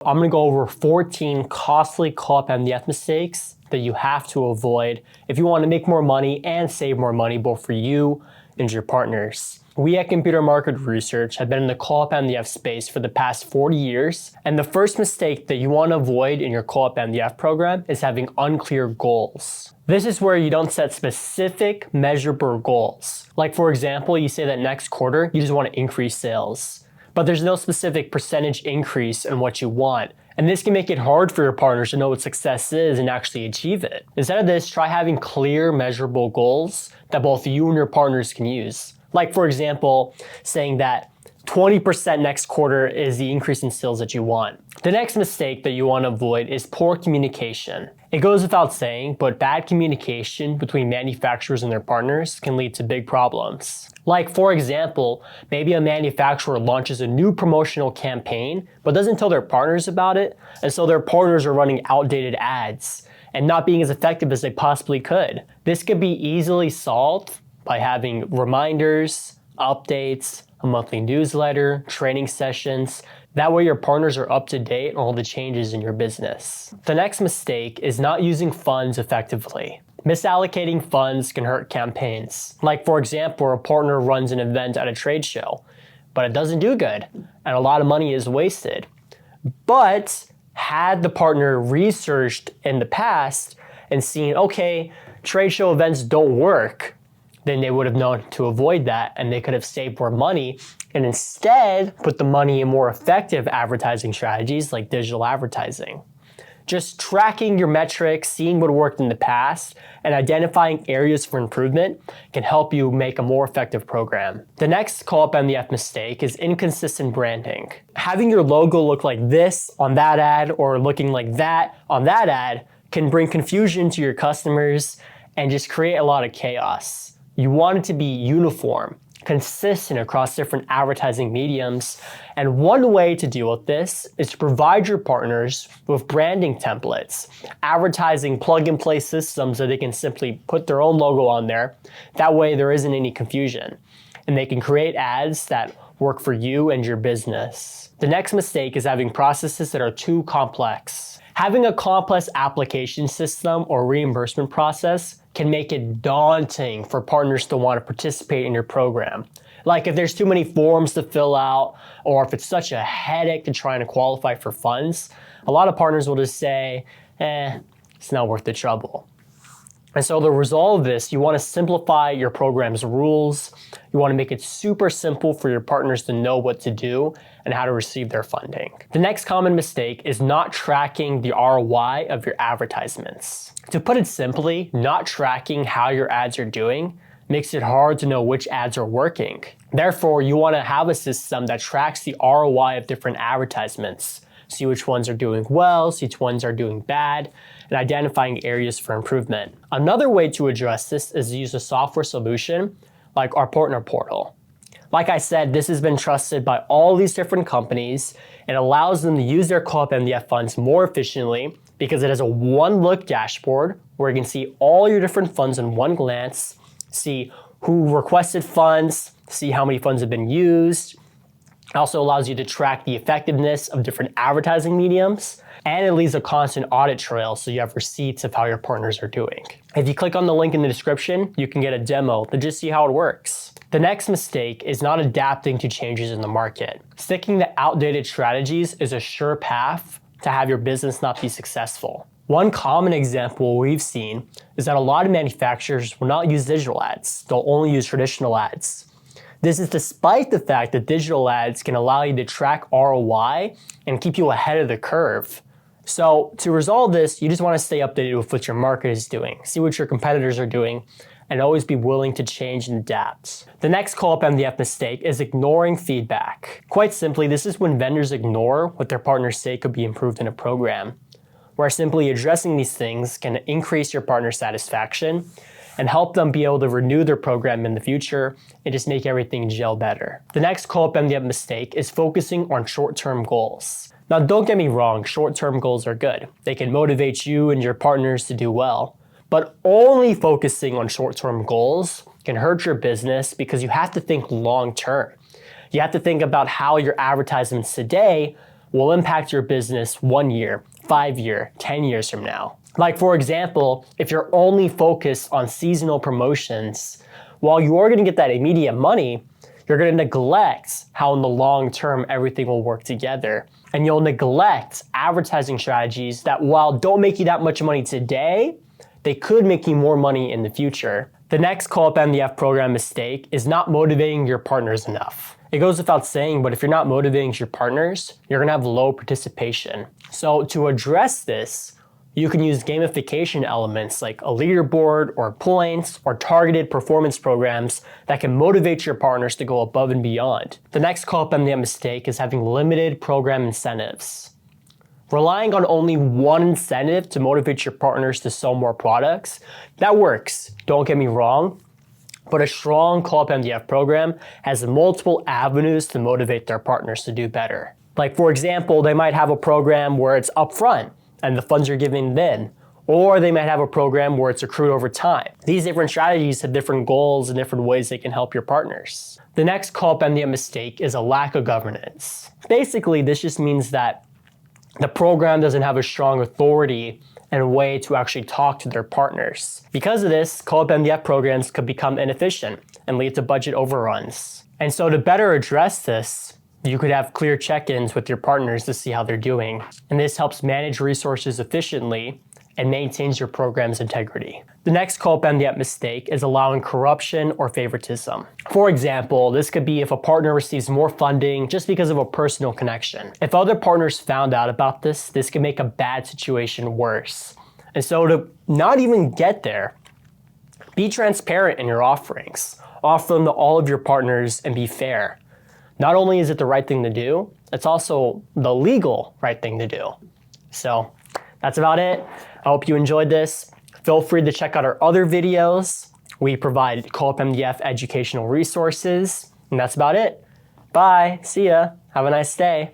I'm going to go over 14 costly co-op MDF mistakes that you have to avoid if you want to make more money and save more money both for you and your partners. We at Computer Market Research have been in the co-op MDF space for the past 40 years, and the first mistake that you want to avoid in your co-op MDF program is having unclear goals. This is where you don't set specific, measurable goals. Like for example, you say that next quarter you just want to increase sales, but there's no specific percentage increase in what you want. And this can make it hard for your partners to know what success is and actually achieve it. Instead of this, try having clear, measurable goals that both you and your partners can use. Like for example, saying that 20% next quarter is the increase in sales that you want. The next mistake that you want to avoid is poor communication. It goes without saying, but bad communication between manufacturers and their partners can lead to big problems. Like for example, maybe a manufacturer launches a new promotional campaign, but doesn't tell their partners about it, and so their partners are running outdated ads and not being as effective as they possibly could. This could be easily solved by having reminders, updates, a monthly newsletter, training sessions. That way your partners are up to date on all the changes in your business. The next mistake is not using funds effectively. Misallocating funds can hurt campaigns. Like for example, a partner runs an event at a trade show, but it doesn't do good, and a lot of money is wasted. But had the partner researched in the past and seen, okay, trade show events don't work, then they would have known to avoid that and they could have saved more money and instead put the money in more effective advertising strategies like digital advertising. Just tracking your metrics, seeing what worked in the past, and identifying areas for improvement can help you make a more effective program. The next co-op MDF mistake is inconsistent branding. Having your logo look like this on that ad or looking like that on that ad can bring confusion to your customers and just create a lot of chaos. You want it to be uniform, consistent across different advertising mediums, and one way to deal with this is to provide your partners with branding templates, advertising plug-and-play systems so they can simply put their own logo on there. That way there isn't any confusion, and they can create ads that work for you and your business. The next mistake is having processes that are too complex. Having a complex application system or reimbursement process can make it daunting for partners to want to participate in your program. Like if there's too many forms to fill out, or if it's such a headache to try and qualify for funds, a lot of partners will just say, it's not worth the trouble. And so to resolve this, you want to simplify your program's rules. You want to make it super simple for your partners to know what to do and how to receive their funding. The next common mistake is not tracking the ROI of your advertisements. To put it simply, not tracking how your ads are doing makes it hard to know which ads are working. Therefore, you want to have a system that tracks the ROI of different advertisements. See which ones are doing well, see which ones are doing bad, and identifying areas for improvement. Another way to address this is to use a software solution like our partner portal. Like I said, this has been trusted by all these different companies. It allows them to use their co-op MDF funds more efficiently because it has a one-look dashboard where you can see all your different funds in one glance, see who requested funds, see how many funds have been used. It also allows you to track the effectiveness of different advertising mediums, and it leaves a constant audit trail so you have receipts of how your partners are doing. If you click on the link in the description, you can get a demo to just see how it works. The next mistake is not adapting to changes in the market. Sticking to outdated strategies is a sure path to have your business not be successful. One common example we've seen is that a lot of manufacturers will not use digital ads. They'll only use traditional ads. This is despite the fact that digital ads can allow you to track ROI and keep you ahead of the curve. So to resolve this, you just want to stay updated with what your market is doing, see what your competitors are doing, and always be willing to change and adapt. The next co-op MDF mistake is ignoring feedback. Quite simply, this is when vendors ignore what their partners say could be improved in a program, where simply addressing these things can increase your partner satisfaction and help them be able to renew their program in the future and just make everything gel better. The next co-op MDF mistake is focusing on short-term goals. Now, don't get me wrong, short-term goals are good. They can motivate you and your partners to do well. But only focusing on short-term goals can hurt your business because you have to think long-term. You have to think about how your advertisements today will impact your business 1 year, 5 year, 10 years from now. Like for example, if you're only focused on seasonal promotions, while you are going to get that immediate money, you're going to neglect how in the long term everything will work together. And you'll neglect advertising strategies that while don't make you that much money today, they could make you more money in the future. The next Co-op MDF program mistake is not motivating your partners enough. It goes without saying, but if you're not motivating your partners, you're gonna have low participation. So to address this, you can use gamification elements like a leaderboard or points or targeted performance programs that can motivate your partners to go above and beyond. The next Co-op MDF mistake is having limited program incentives. Relying on only one incentive to motivate your partners to sell more products, that works, don't get me wrong, but a strong Co-op MDF program has multiple avenues to motivate their partners to do better. Like for example, they might have a program where it's upfront and the funds are given then, or they might have a program where it's accrued over time. These different strategies have different goals and different ways they can help your partners. The next Co-op MDF mistake is a lack of governance. Basically, this just means that the program doesn't have a strong authority and a way to actually talk to their partners. Because of this, Co-op MDF programs could become inefficient and lead to budget overruns. And so to better address this, you could have clear check-ins with your partners to see how they're doing. And this helps manage resources efficiently and maintains your program's integrity. The next Co-op MDF mistake is allowing corruption or favoritism. For example, this could be if a partner receives more funding just because of a personal connection. If other partners found out about this, this can make a bad situation worse. And so to not even get there, be transparent in your offerings. Offer them to all of your partners and be fair. Not only is it the right thing to do, it's also the legal right thing to do. So that's about it. I hope you enjoyed this. Feel free to check out our other videos. We provide Co-op MDF educational resources, and that's about it. Bye, see ya, have a nice day.